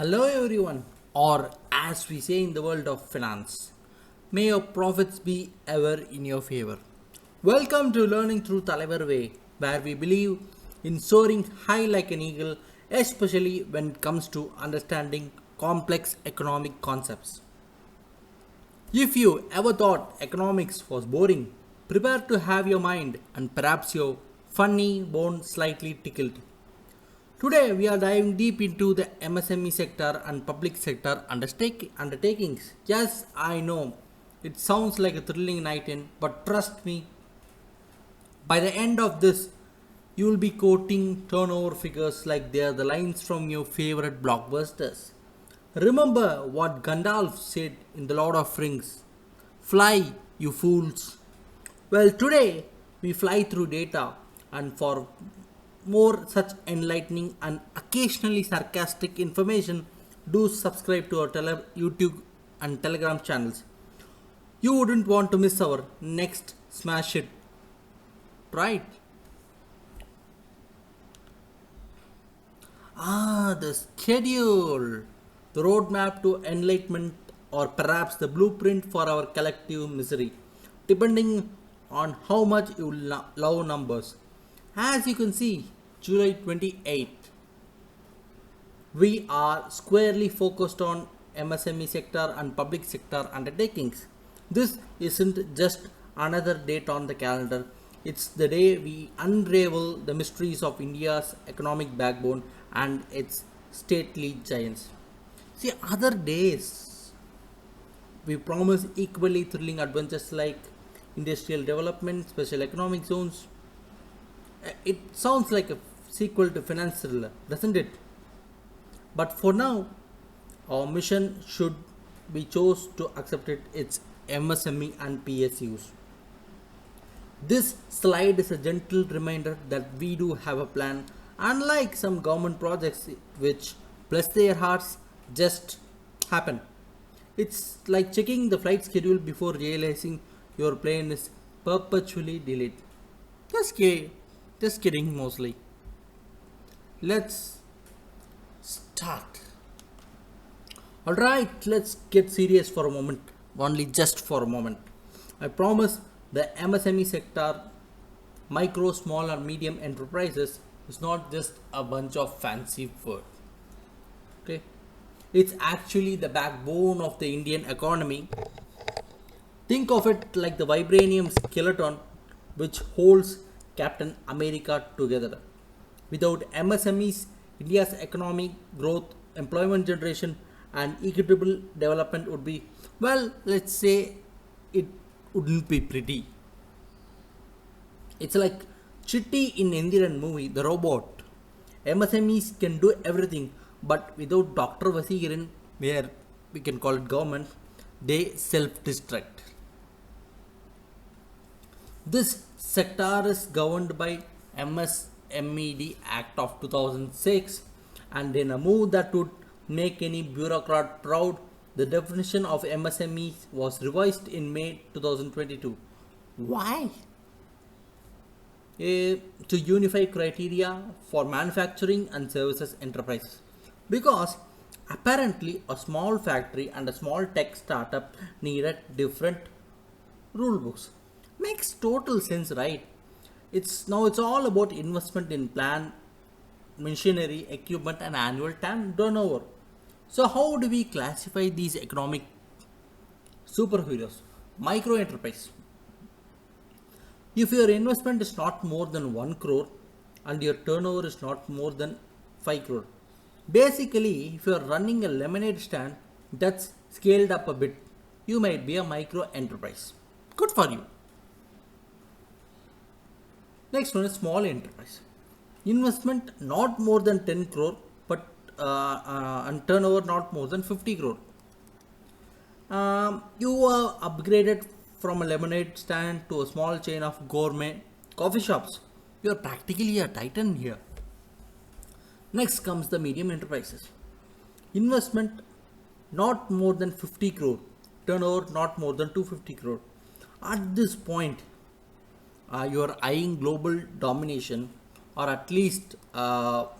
Hello everyone, or as we say in the world of finance, may your profits be ever in your favor. Welcome to Learning Through Thalaivar Way, where we believe in soaring high like an eagle, especially when it comes to understanding complex economic concepts. If you ever thought economics was boring, prepare to have your mind and perhaps your funny bone slightly tickled. Today, we are diving deep into the MSME sector and public sector undertakings. Yes, I know it sounds like a thrilling night in, but trust me, by the end of this, you will be quoting turnover figures like they are the lines from your favorite blockbusters. Remember what Gandalf said in The Lord of Rings: Fly, you fools. Well, today we fly through data, and for more such enlightening and occasionally sarcastic information, do subscribe to our YouTube and Telegram channels. You wouldn't want to miss our next smash it, right? The schedule, the roadmap to enlightenment, or perhaps the blueprint for our collective misery, depending on how much you love numbers. As you can see, July 28th, we are squarely focused on MSME sector and public sector undertakings. This isn't just another date on the calendar, it's the day we unravel the mysteries of India's economic backbone and its stately giants. See, other days we promise equally thrilling adventures like industrial development, special economic zones. It sounds like a sequel to Finance Thriller, doesn't it? But for now, our mission should be chose to accept it. It's MSME and PSUs. This slide is a gentle reminder that we do have a plan, unlike some government projects which, bless their hearts, just happen. It's like checking the flight schedule before realizing your plane is perpetually delayed. Just kidding, just kidding mostly. Let's start. Alright, let's get serious for a moment, only just for a moment. I promise the MSME sector, micro, small, or medium enterprises, is not just a bunch of fancy words. Okay, it's actually the backbone of the Indian economy. Think of it like the vibranium skeleton which holds Captain America together. Without MSMEs, India's economic growth, employment generation, and equitable development would be, well, let's say it wouldn't be pretty. It's like Chitty in Indian movie, The Robot. MSMEs can do everything, but without Dr. Vasigiran, where we can call it government, they self-destruct. This sector is governed by MSMED Act of 2006, and in a move that would make any bureaucrat proud, the definition of MSME was revised in May 2022. Why? To unify criteria for manufacturing and services enterprises. Because apparently a small factory and a small tech startup needed different rule books. Makes total sense, right? It's all about investment in plant, machinery, equipment, and annual turnover. So how do we classify these economic superheroes? Micro enterprise. If your investment is not more than 1 crore and your turnover is not more than 5 crore, basically, if you are running a lemonade stand that's scaled up a bit, you might be a micro enterprise. Good for you. Next one is small enterprise. Investment not more than 10 crore, but and turnover not more than 50 crore. You are upgraded from a lemonade stand to a small chain of gourmet coffee shops. You are practically a titan here. Next comes the medium enterprises. Investment not more than 50 crore, turnover not more than 250 crore. At this point, you are eyeing global domination, or at least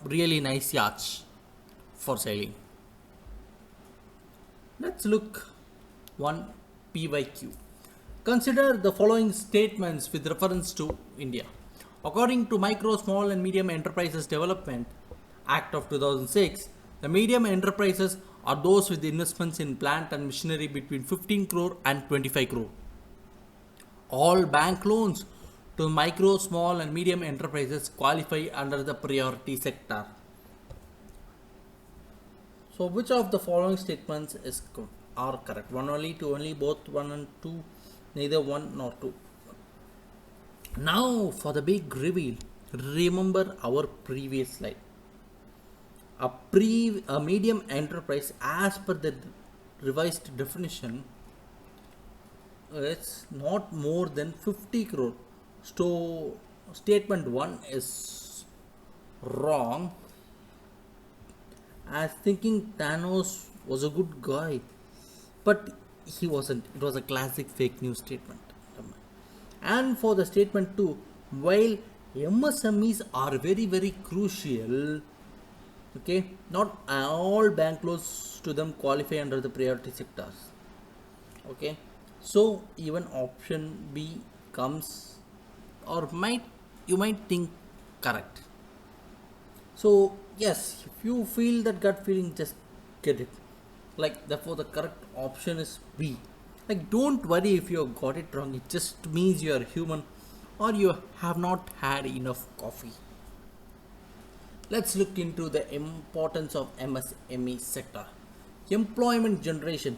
really nice yachts for sailing. let's look one PYQ. Consider the following statements with reference to India. According to Micro, Small and Medium Enterprises Development Act of 2006, the medium enterprises are those with investments in plant and machinery between 15 crore and 25 crore. All bank loans to micro, small and medium enterprises qualify under the priority sector. So which of the following statements are correct? One only, two only, both one and two, neither one nor two. Now for the big reveal, remember our previous slide. A medium enterprise as per the revised definition, it's not more than 50 crore. So statement 1 is wrong. As thinking Thanos was a good guy, but he wasn't. It was a classic fake news statement. And for the statement 2, while MSMEs are very very crucial, okay, not all bank loans to them qualify under the priority sectors. Okay, so even option B comes, or you might think correct. So yes, if you feel that gut feeling, just get it. Like therefore the correct option is B. Like don't worry if you got it wrong, it just means you are human or you have not had enough coffee. Let's look into the importance of MSME sector. Employment generation.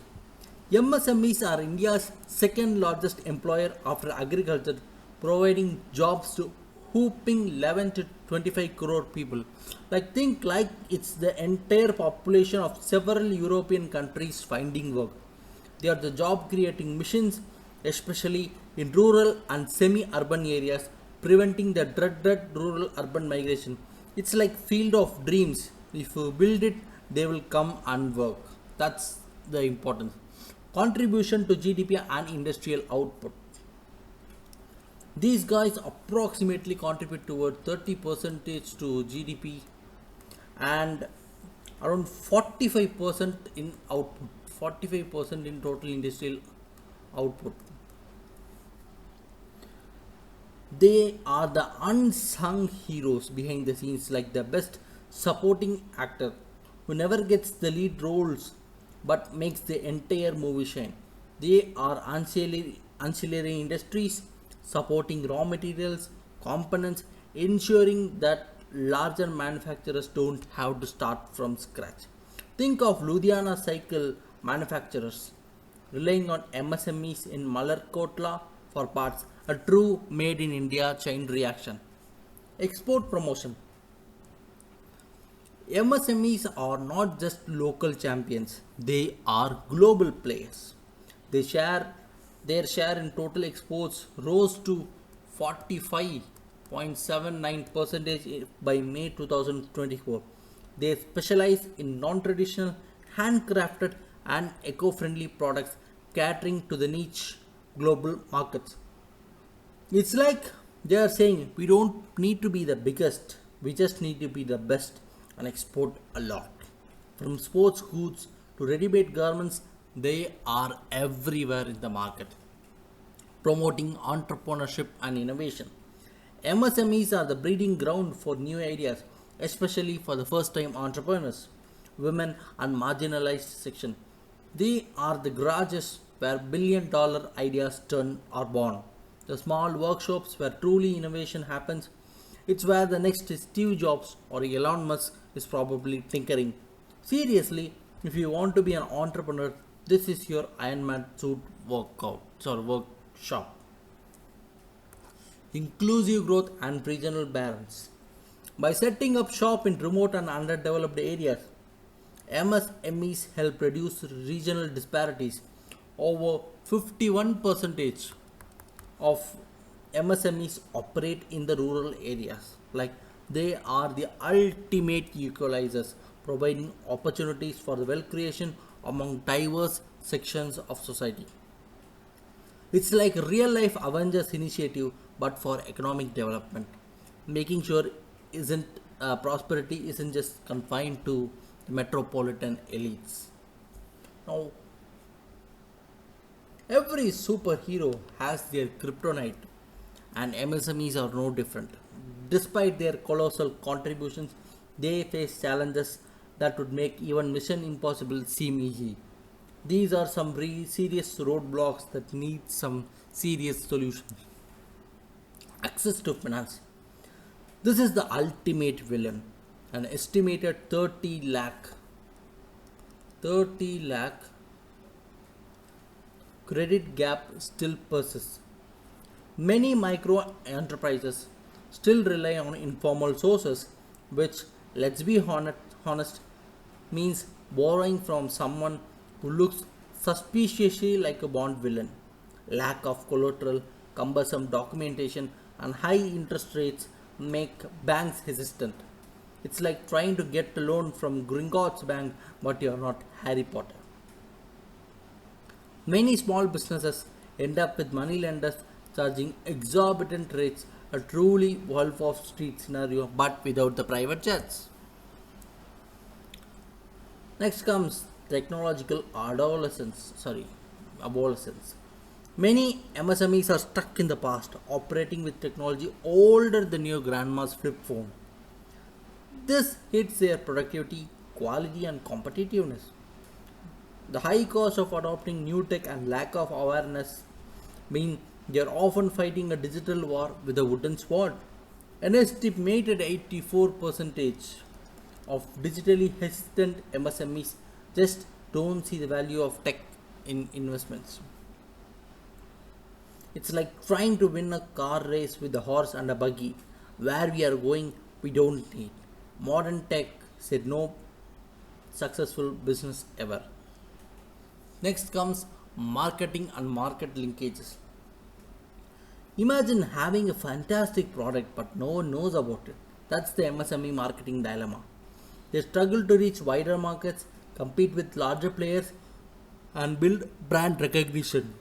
MSMEs are India's second largest employer after agriculture, providing jobs to whooping 11 to 25 crore people. Think like it's the entire population of several European countries finding work. They are the job creating machines, especially in rural and semi-urban areas, preventing the dreaded rural urban migration. It's like field of dreams. If you build it, they will come and work. That's the importance. Contribution to GDP and industrial output. These guys approximately contribute toward 30% to GDP and around 45% in output. 45% in total industrial output. They are the unsung heroes behind the scenes, like the best supporting actor who never gets the lead roles but makes the entire movie shine. They are ancillary industries supporting raw materials, components, ensuring that larger manufacturers don't have to start from scratch. Think of Ludhiana cycle manufacturers relying on MSMEs in Malarkotla for parts, a true made in India chain reaction. Export promotion. MSMEs are not just local champions, they are global players. Their share in total exports rose to 45.79% by May 2024. They specialize in non-traditional, handcrafted and eco-friendly products catering to the niche global markets. It's like they are saying we don't need to be the biggest, we just need to be the best and export a lot. From sports goods to ready-made garments, they are everywhere in the market, promoting entrepreneurship and innovation. MSMEs are the breeding ground for new ideas, especially for the first-time entrepreneurs, women and marginalized section. They are the garages where billion-dollar ideas are born. The small workshops where truly innovation happens. It's where the next Steve Jobs or Elon Musk is probably tinkering. Seriously, if you want to be an entrepreneur, this is your Iron Man suit workshop. Inclusive growth and regional balance. By setting up shop in remote and underdeveloped areas, MSMEs help reduce regional disparities. Over 51% of MSMEs operate in the rural areas. They are the ultimate equalizers, providing opportunities for the wealth creation among diverse sections of society. It's like a real life Avengers initiative but for economic development, making sure isn't prosperity isn't just confined to the metropolitan elites. Now, Every superhero has their kryptonite, and MSMEs are no different. Despite their colossal contributions, they face challenges that would make even Mission Impossible seem easy. These are some serious roadblocks that need some serious solutions. Access to finance. This is the ultimate villain. An estimated 30 lakh credit gap still persists. Many micro enterprises still rely on informal sources, which, let's be honest, means borrowing from someone who looks suspiciously like a Bond villain. Lack of collateral, cumbersome documentation, and high interest rates make banks hesitant. It's like trying to get a loan from Gringotts Bank, but you're not Harry Potter. Many small businesses end up with moneylenders charging exorbitant rates, a truly Wolf of Street scenario, but without the private jets. Next comes technological adolescence. Many MSMEs are stuck in the past, operating with technology older than your grandma's flip phone. This hits their productivity, quality, and competitiveness. The high cost of adopting new tech and lack of awareness mean they are often fighting a digital war with a wooden sword. An estimated 84% of digitally hesitant MSMEs just don't see the value of tech in investments. It's like trying to win a car race with a horse and a buggy. Where we are going, we don't need. Modern tech said no successful business ever. Next comes marketing and market linkages. Imagine having a fantastic product but no one knows about it. That's the MSME marketing dilemma. They struggle to reach wider markets, compete with larger players, and build brand recognition.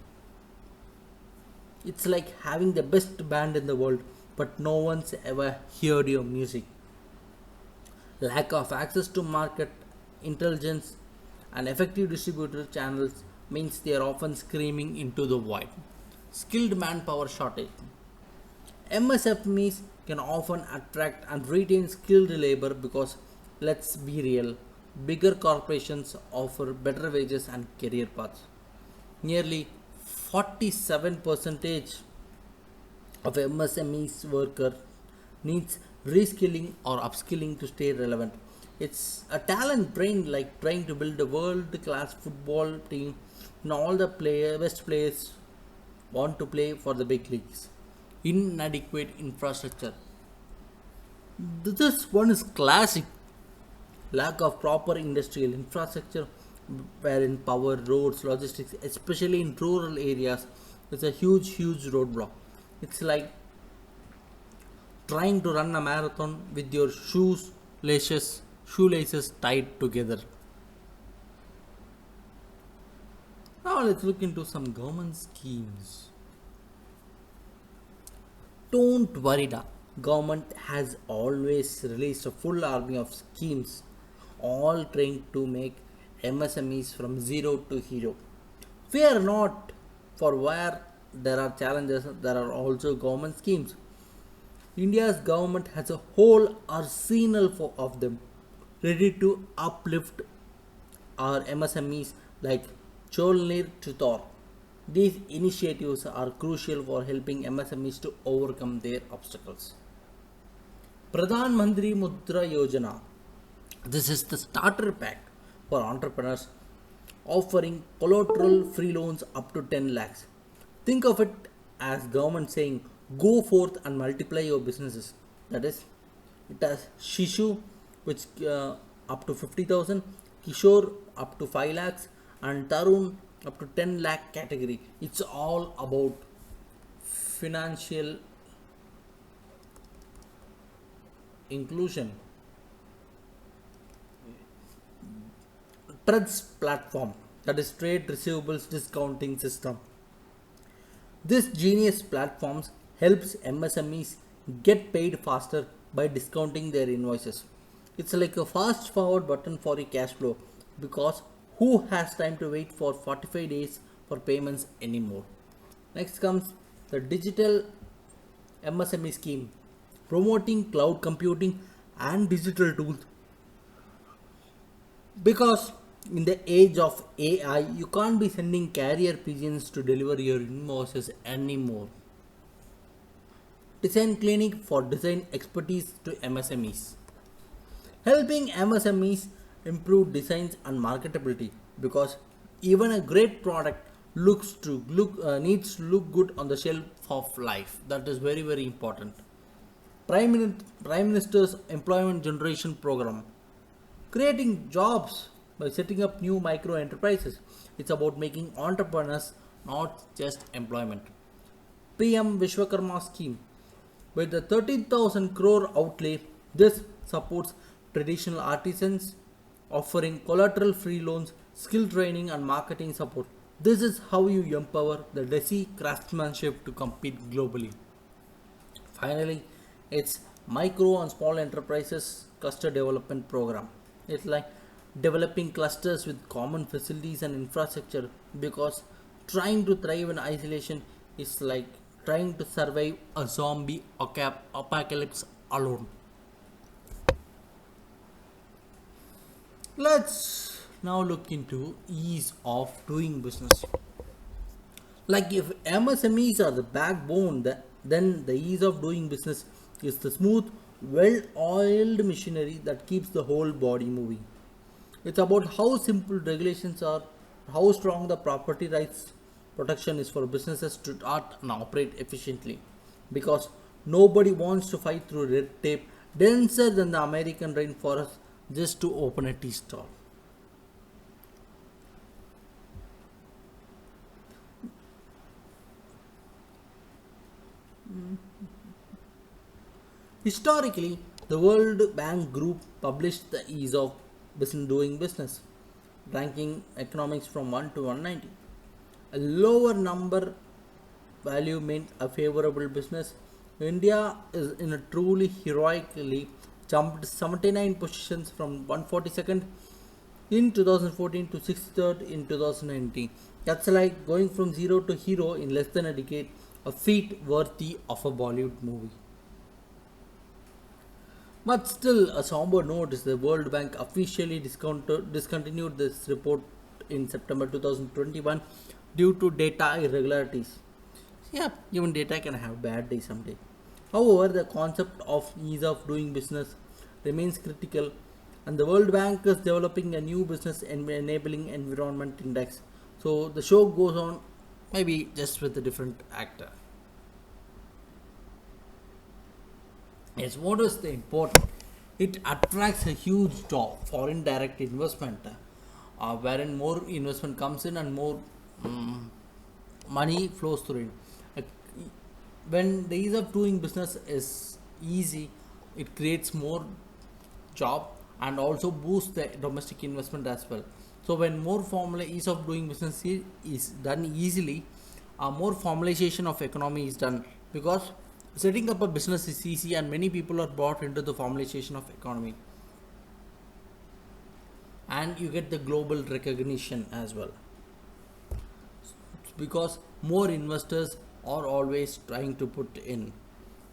It's like having the best band in the world but no one's ever heard your music. Lack of access to market intelligence and effective distributor channels means they are often screaming into the void. Skilled manpower shortage. MSMEs can often attract and retain skilled labor because, let's be real, bigger corporations offer better wages and career paths. Nearly 47% of MSMEs worker needs reskilling or upskilling to stay relevant. It's a talent drain like trying to build a world class football team and all the best players want to play for the big leagues. Inadequate infrastructure. This one is classic. Lack of proper industrial infrastructure, wherein power, roads, logistics, especially in rural areas, is a huge roadblock. It's like trying to run a marathon with your shoelaces tied together. Now let's look into some government schemes. Don't worry, da. Government has always released a full army of schemes, all trained to make MSMEs from zero to hero. Fear not, for where there are challenges, there are also government schemes. India's government has a whole arsenal of them, ready to uplift our MSMEs like Cholnir Chitor. These initiatives are crucial for helping MSMEs to overcome their obstacles. Pradhan Mantri Mudra Yojana. This is the starter pack for entrepreneurs, offering collateral free loans up to 10 lakhs. Think of it as government saying go forth and multiply your businesses. That is, it has Shishu, which up to 50,000, Kishore up to 5 lakhs, and Tarun up to 10 lakh category. It's all about financial inclusion. TREDS platform, that is trade receivables discounting system. This genius platforms helps MSMEs get paid faster by discounting their invoices. It's like a fast forward button for your cash flow, because who has time to wait for 45 days for payments anymore. Next comes the digital MSME scheme, promoting cloud computing and digital tools, because in the age of AI, you can't be sending carrier pigeons to deliver your invoices anymore. Design clinic for design expertise to MSMEs, helping MSMEs improve designs and marketability, because even a great product needs to look good on the shelf of life. That is very very important. Prime Minister's Employment Generation Program, creating jobs by setting up new micro enterprises. It's about making entrepreneurs, not just employment. PM Vishwakarma scheme, with the 13,000 crore outlay, this supports traditional artisans, offering collateral free loans, skill training, and marketing support. This is how you empower the desi craftsmanship to compete globally. Finally, it's micro and small enterprises cluster development program. It's like developing clusters with common facilities and infrastructure, because trying to thrive in isolation is like trying to survive a zombie apocalypse alone. Let's now look into ease of doing business. Like if MSMEs are the backbone, then the ease of doing business is the smooth, well-oiled machinery that keeps the whole body moving. It's about how simple regulations are, how strong the property rights protection is for businesses to start and operate efficiently. Because nobody wants to fight through red tape denser than the American rainforest just to open a tea stall. Historically, the World Bank Group published the ease of doing business, ranking economics from 1 to 190. A lower number value meant a favorable business. India is in a truly heroically jumped 79 positions from 142nd in 2014 to 63rd in 2019. That's like going from zero to hero in less than a decade, a feat worthy of a Bollywood movie. But still, a somber note is the World Bank officially discontinued this report in September 2021 due to data irregularities. Yeah, even data can have bad days someday. However, the concept of ease of doing business remains critical, and the World Bank is developing a new business enabling environment index. So the show goes on, maybe just with a different actor. Yes, what is the important? It attracts a huge foreign direct investment, wherein more investment comes in and more money flows through it. When the ease of doing business is easy, it creates more job and also boosts the domestic investment as well. So when more formula ease of doing business is done easily, more formalization of economy is done, because setting up a business is easy and many people are brought into the formalization of economy, and you get the global recognition as well, because more investors are always trying to put in.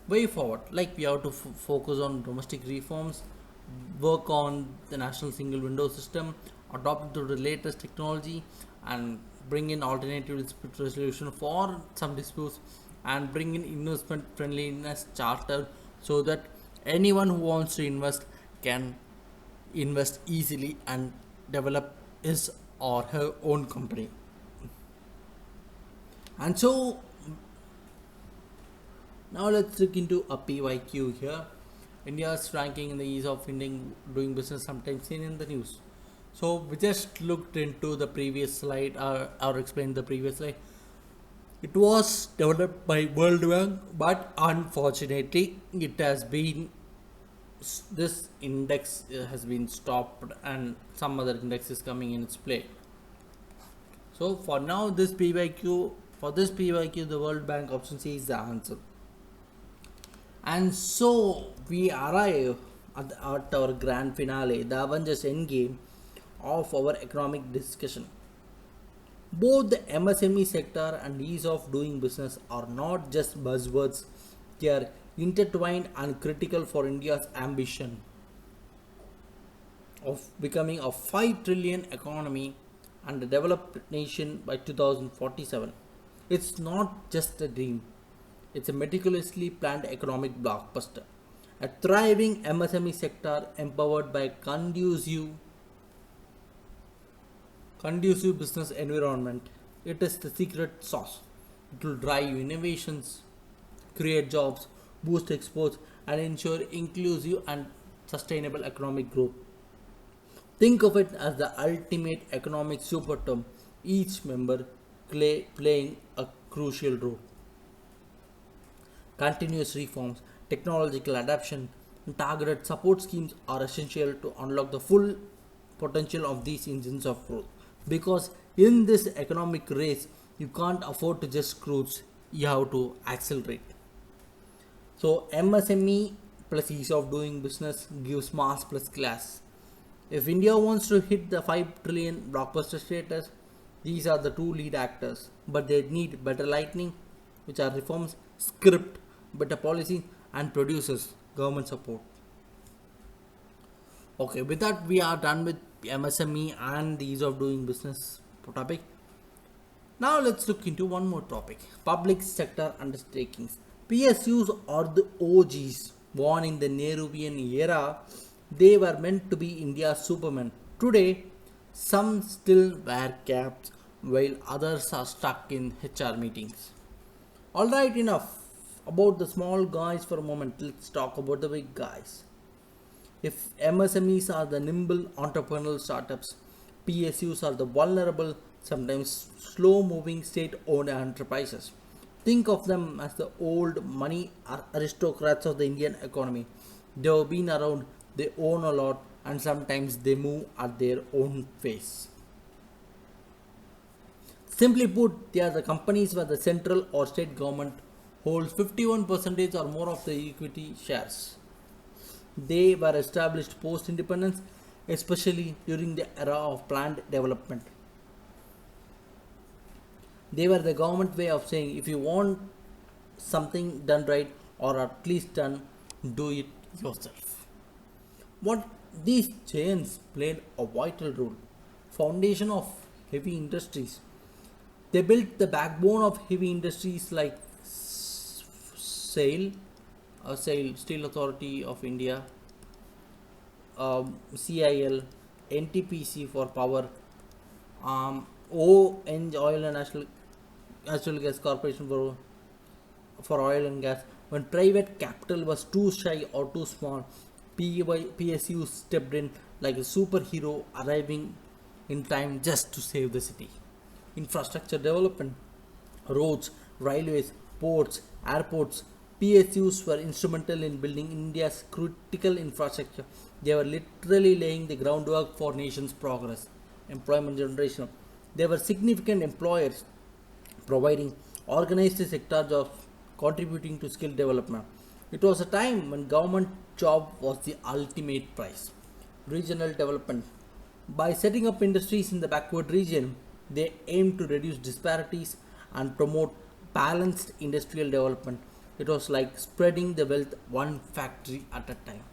Way forward, like we have to focus on domestic reforms, work on the national single window system, adopt to the latest technology, and bring in alternative dispute resolution for some disputes, and bring in investment friendliness charter, so that anyone who wants to invest can invest easily and develop his or her own company. And so now let's look into a PYQ here. India's ranking in the ease of Indian doing business, sometimes seen in the news. So we just looked into the previous slide, or explained the previous slide. It was developed by World Bank, but unfortunately, this index has been stopped, and some other index is coming in its place. So for now, this PYQ, the World Bank option C is the answer. And so we arrive at our grand finale, the Avengers Endgame of our economic discussion. Both the MSME sector and ease of doing business are not just buzzwords, they are intertwined and critical for India's ambition of becoming a 5 trillion economy and a developed nation by 2047. It's not just a dream, it's a meticulously planned economic blockbuster. A thriving MSME sector empowered by conducive business environment. It is the secret sauce. It will drive innovations, create jobs, boost exports, and ensure inclusive and sustainable economic growth. Think of it as the ultimate economic super term, each member playing a crucial role. Continuous reforms, technological adoption, and targeted support schemes are essential to unlock the full potential of these engines of growth. Because in this economic race, you can't afford to just cruise, you have to accelerate. So, MSME plus ease of doing business gives mass plus class. If India wants to hit the 5 trillion blockbuster status, these are the two lead actors. But they need better lightning, which are reforms, script, better policy, and produces government support. Okay, with that, we are done with MSME and the ease of doing business topic. Now, let's look into one more topic, public sector undertakings. PSUs are the OGs. Born in the Nehruvian era, they were meant to be India's Superman. Today, some still wear caps while others are stuck in HR meetings. Alright, enough about the small guys for a moment. Let's talk about the big guys. If MSMEs are the nimble entrepreneurial startups, PSUs are the vulnerable, sometimes slow moving state owned enterprises. Think of them as the old money aristocrats of the Indian economy. They have been around, they own a lot, and sometimes they move at their own pace. Simply put, they are the companies where the central or state government holds 51% or more of the equity shares. They were established post independence, especially during the era of planned development. They were the government way of saying if you want something done right or at least done, do it yourself. What these chains played a vital role. Foundation of heavy industries. They built the backbone of heavy industries like Steel Authority of India, CIL, NTPC for power, Oil and Natural Gas Corporation for oil and gas. When private capital was too shy or too small, PSU stepped in like a superhero, arriving in time just to save the city. Infrastructure development, roads, railways, ports, airports. PSUs were instrumental in building India's critical infrastructure. They were literally laying the groundwork for nation's progress. Employment generation. They were significant employers, providing organized sector jobs, contributing to skill development. It was a time when government job was the ultimate prize. Regional development. By setting up industries in the backward region, they aimed to reduce disparities and promote balanced industrial development. It was like spreading the wealth one factory at a time.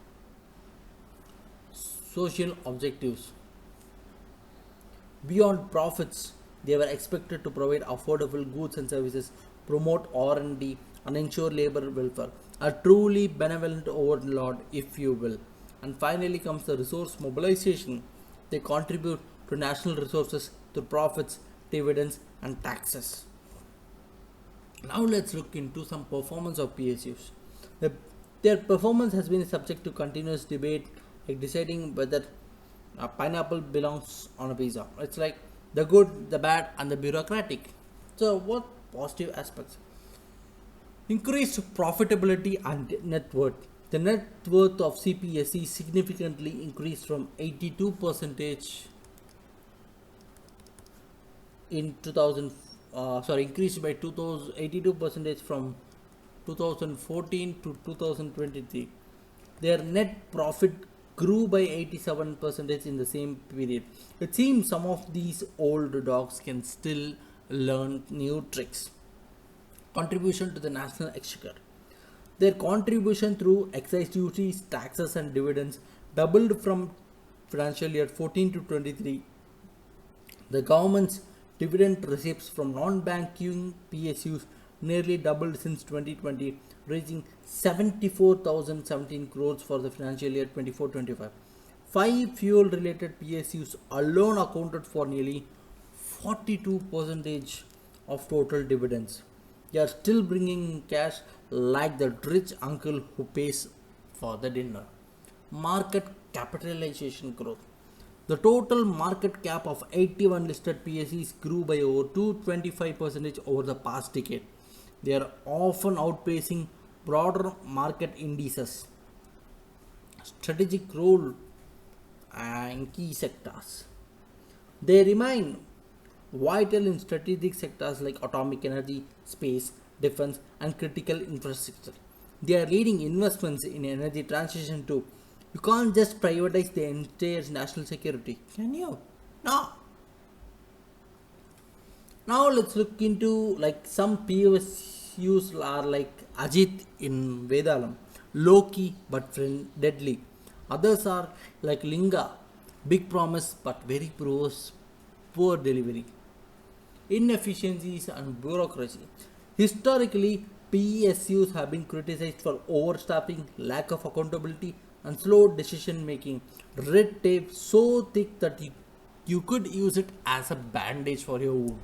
Social objectives. Beyond profits, they were expected to provide affordable goods and services, promote R&D, and ensure labor welfare. A truly benevolent overlord, if you will. And finally comes the resource mobilization. They contribute to national resources through profits, dividends, and taxes. Now let's look into some performance of PSUs. Their performance has been subject to continuous debate, like deciding whether a pineapple belongs on a pizza. It's like the good, the bad, and the bureaucratic. So, what positive aspects? Increased profitability and net worth. The net worth of CPSE significantly increased from 82% in 2000. Increased by 82% from 2014 to 2023. Their net profit grew by 87% in the same period. It seems some of these old dogs can still learn new tricks. Contribution to the national exchequer. Their contribution through excise duties, taxes, and dividends doubled from financial year 14 to 23. The government's dividend receipts from non-banking PSUs nearly doubled since 2020, reaching 74,017 crores for the financial year 24-25. Five fuel-related PSUs alone accounted for nearly 42% of total dividends. They are still bringing in cash like the rich uncle who pays for the dinner. Market capitalization growth. The total market cap of 81 listed PSEs grew by over 225% over the past decade. They are often outpacing broader market indices. Strategic role and key sectors. They remain vital in strategic sectors like atomic energy, space, defense, and critical infrastructure. They are leading investments in energy transition too. You can't just privatize the entire national security, can you? No. Now let's look into like some PSUs are like Ajit in Vedalam, low key but deadly. Others are like Linga, big promise but very poor delivery. Inefficiencies and bureaucracy. Historically, PSUs have been criticized for overstaffing, lack of accountability, and slow decision making. Red tape so thick that you could use it as a bandage for your wound.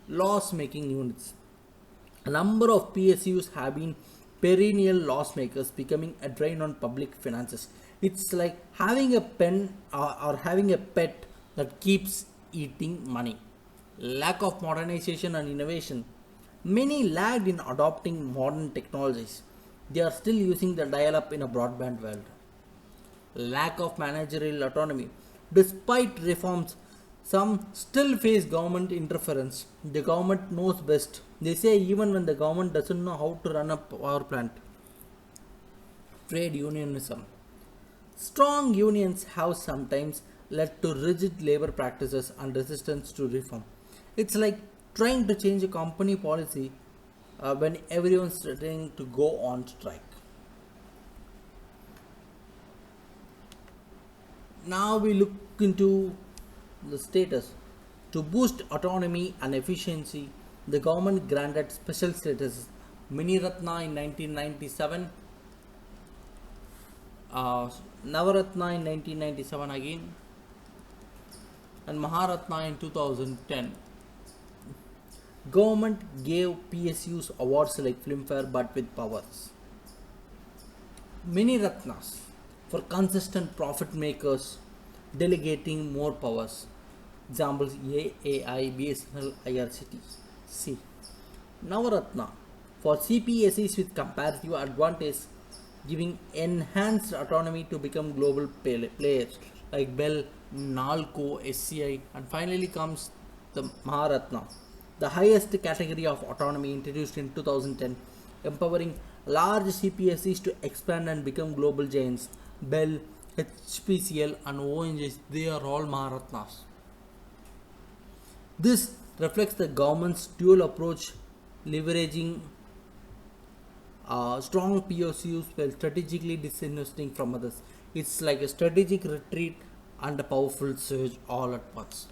Loss making units. A number of PSUs have been perennial loss makers, becoming a drain on public finances. It's like having a pen or having a pet that keeps eating money. Lack of modernization and innovation. Many lagged in adopting modern technologies. They are still using the dial up in a broadband world. Lack of managerial autonomy. Despite reforms, some still face government interference. The government knows best. They say even when the government doesn't know how to run a power plant. Trade unionism. Strong unions have sometimes led to rigid labor practices and resistance to reform. It's like trying to change a company policy when everyone's threatening to go on strike. Now we look into the status. To boost autonomy and efficiency, the government granted special status. Miniratna in 1997, Navratna in 1997 again, and Maharatna in 2010. Government gave PSUs awards like Filmfare but with powers. Miniratnas for consistent profit makers, delegating more powers. Examples AAI, BSNL, IRCT. C. Navratna for CPSEs with comparative advantage, giving enhanced autonomy to become global players like Bell, Nalco, SCI, and finally comes the Maharatna, the highest category of autonomy introduced in 2010, empowering large CPSEs to expand and become global giants. Bell, HPCL, and ONGs, they are all Maharatnas. This reflects the government's dual approach, leveraging strong PSUs while strategically disinvesting from others. It's like a strategic retreat and a powerful surge all at once.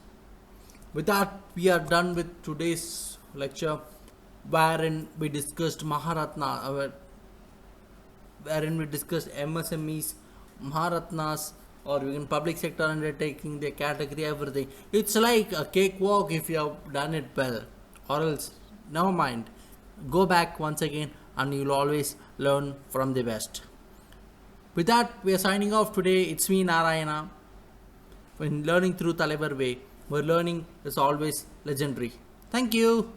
With that, we are done with today's lecture, wherein we discussed Maharatna, wherein we discussed MSMEs, Maharatnas, or even public sector undertaking, their category, everything. It's like a cakewalk if you have done it well, or else, never mind. Go back once again, and you'll always learn from the best. With that, we are signing off today. It's me, Narayana. When learning through Thalaivar way, where learning is always legendary. Thank you.